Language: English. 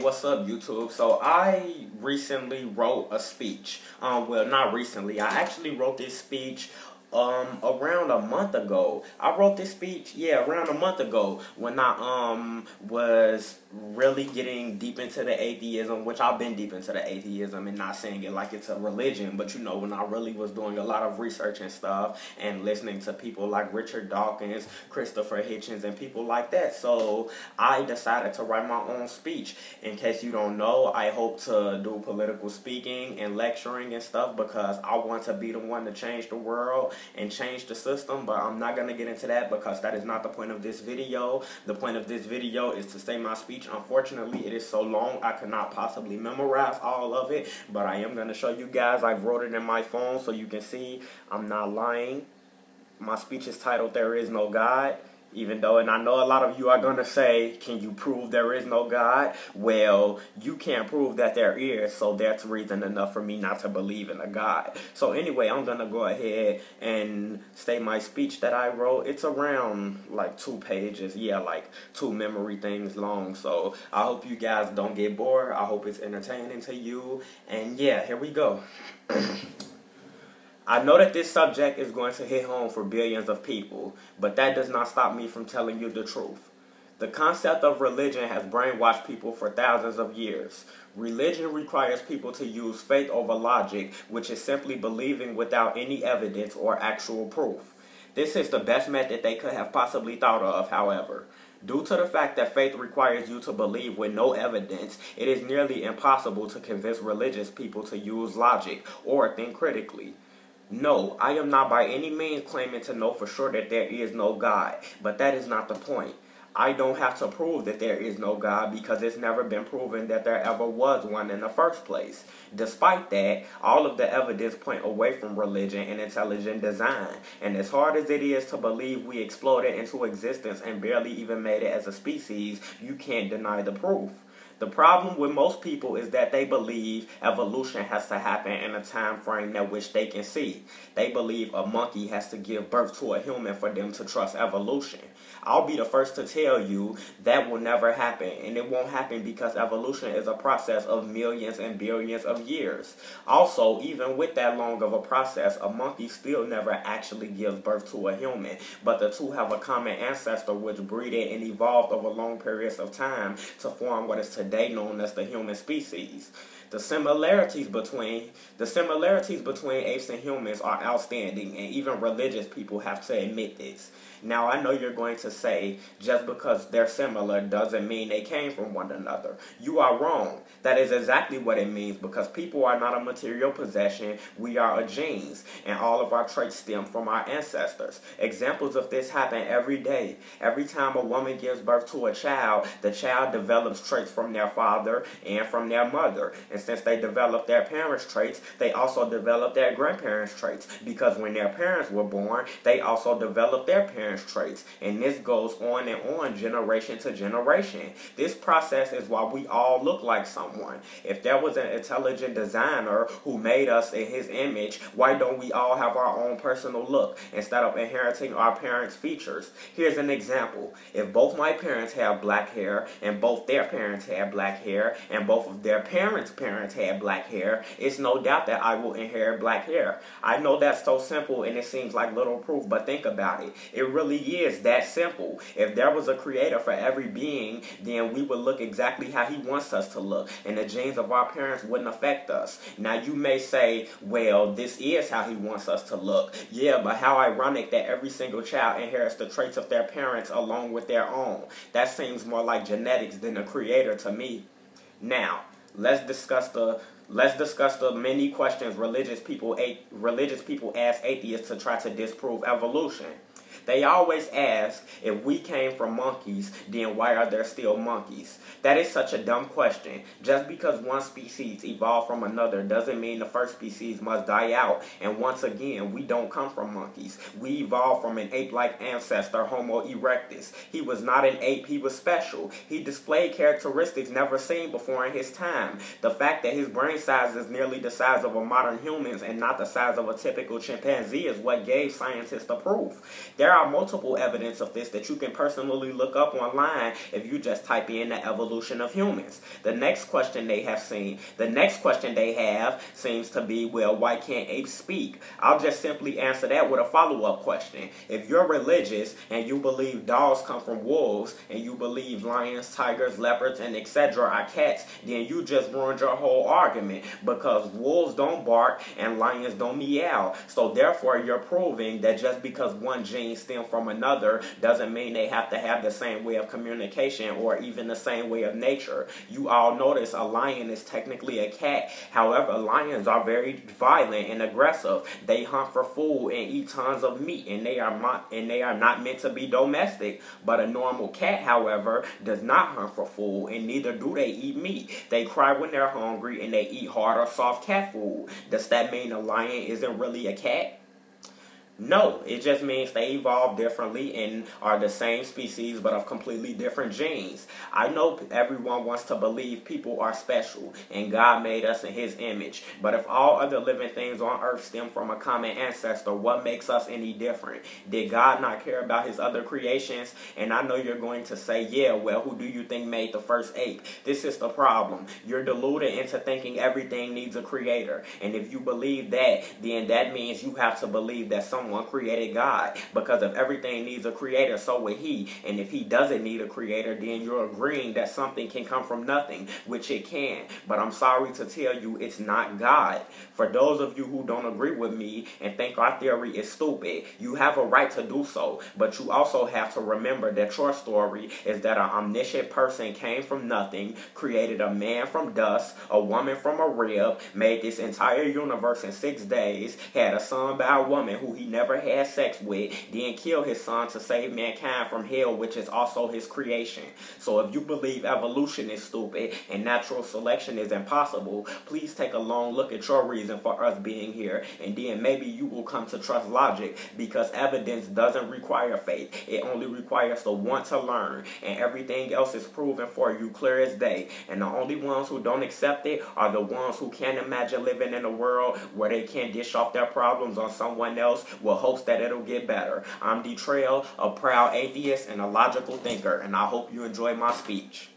What's up, YouTube? So I recently wrote a speech. Well, not recently. I actually wrote this speech around a month ago. I wrote this speech, around a month ago when I was really getting deep into the atheism, which I've been deep into the atheism and not saying it like it's a religion, but you know, when I really was doing a lot of research and stuff and listening to people like Richard Dawkins, Christopher Hitchens, and people like that. So I decided to write my own speech. In case you don't know, I hope to do political speaking and lecturing and stuff because I want to be the one to change the world and change the system, but I'm not going to get into that because that is not the point of this video. The point of this video is to say my speech. Unfortunately, it is so long I could not possibly memorize all of it, but I am going to show you guys. I wrote it in my phone so you can see I'm not lying. My speech is titled "There Is No God." Even though, and I know a lot of you are going to say, can you prove there is no God? Well, you can't prove that there is, so that's reason enough for me not to believe in a God. So anyway, I'm going to go ahead and say my speech that I wrote. It's around like 2 pages, like 2 memory things long. So I hope you guys don't get bored. I hope it's entertaining to you. And yeah, here we go. I know that this subject is going to hit home for billions of people, but that does not stop me from telling you the truth. The concept of religion has brainwashed people for thousands of years. Religion requires people to use faith over logic, which is simply believing without any evidence or actual proof. This is the best method they could have possibly thought of, however. Due to the fact that faith requires you to believe with no evidence, it is nearly impossible to convince religious people to use logic or think critically. No, I am not by any means claiming to know for sure that there is no God, but that is not the point. I don't have to prove that there is no God because it's never been proven that there ever was one in the first place. Despite that, all of the evidence point away from religion and intelligent design. And as hard as it is to believe we exploded into existence and barely even made it as a species, you can't deny the proof. The problem with most people is that they believe evolution has to happen in a time frame that which they can see. They believe a monkey has to give birth to a human for them to trust evolution. I'll be the first to tell you that will never happen, and it won't happen because evolution is a process of millions and billions of years. Also, even with that long of a process, a monkey still never actually gives birth to a human, but the two have a common ancestor which breeded and evolved over long periods of time to form what is today known as the human species. The similarities between apes and humans are outstanding, and even religious people have to admit this. Now, I know you're going to say, just because they're similar doesn't mean they came from one another. You are wrong. That is exactly what it means, because people are not a material possession. We are a genes, and all of our traits stem from our ancestors. Examples of this happen every day. Every time a woman gives birth to a child, the child develops traits from their father and from their mother. And since they develop their parents' traits, they also develop their grandparents' traits, because when their parents were born, they also developed their parents' traits, and this goes on and on, generation to generation. This process is why we all look like someone. If there was an intelligent designer who made us in his image, why don't we all have our own personal look instead of inheriting our parents' features? Here's an example. If both my parents have black hair, and both their parents had black hair, and both of their parents' parents had black hair, it's no doubt that I will inherit black hair. I know that's so simple and it seems like little proof, but think about it. It really is that simple. If there was a creator for every being, then we would look exactly how he wants us to look, and the genes of our parents wouldn't affect us. Now, you may say, well, this is how he wants us to look. Yeah, but how ironic that every single child inherits the traits of their parents along with their own. That seems more like genetics than a creator to me. Now, let's discuss the many questions religious people ask atheists to try to disprove evolution. They always ask, if we came from monkeys, then why are there still monkeys? That is such a dumb question. Just because one species evolved from another doesn't mean the first species must die out. And once again, we don't come from monkeys. We evolved from an ape-like ancestor, Homo erectus. He was not an ape, he was special. He displayed characteristics never seen before in his time. The fact that his brain size is nearly the size of a modern human's and not the size of a typical chimpanzee is what gave scientists the proof. There there are multiple evidence of this that you can personally look up online if you just type in the evolution of humans. The next question they have seems to be, well, why can't apes speak? I'll just simply answer that with a follow-up question. If you're religious and you believe dogs come from wolves, and you believe lions, tigers, leopards, and etc. are cats, then you just ruined your whole argument, because wolves don't bark and lions don't meow. So therefore, you're proving that just because one gene stems from another doesn't mean they have to have the same way of communication or even the same way of nature. You all notice a lion is technically a cat. However, lions are very violent and aggressive. They hunt for food and eat tons of meat, and they are not meant to be domestic. But a normal cat, however, does not hunt for food, and neither do they eat meat. They cry when they're hungry, and they eat hard or soft cat food. Does that mean a lion isn't really a cat? No, it just means they evolved differently and are the same species but of completely different genes. I know everyone wants to believe people are special and God made us in His image. But if all other living things on earth stem from a common ancestor, what makes us any different? Did God not care about His other creations? And I know you're going to say, yeah, well, who do you think made the first ape? This is the problem. You're deluded into thinking everything needs a creator. And if you believe that, then that means you have to believe that someone created God, because if everything needs a creator, so would He. And if He doesn't need a creator, then you're agreeing that something can come from nothing, which it can. But I'm sorry to tell you, it's not God. For those of you who don't agree with me and think our theory is stupid, you have a right to do so. But you also have to remember that your story is that an omniscient person came from nothing, created a man from dust, a woman from a rib, made this entire universe in 6 days, had a son by a woman who he never had sex with, then killed his son to save mankind from hell, which is also His creation. So if you believe evolution is stupid and natural selection is impossible, please take a long look at your reason for us being here, and then maybe you will come to trust logic, because evidence doesn't require faith. It only requires the want to learn, and everything else is proven for you clear as day. And the only ones who don't accept it are the ones who can't imagine living in a world where they can't dish off their problems on someone else with hopes that it'll get better. I'm D. Trail, a proud atheist and a logical thinker, and I hope you enjoy my speech.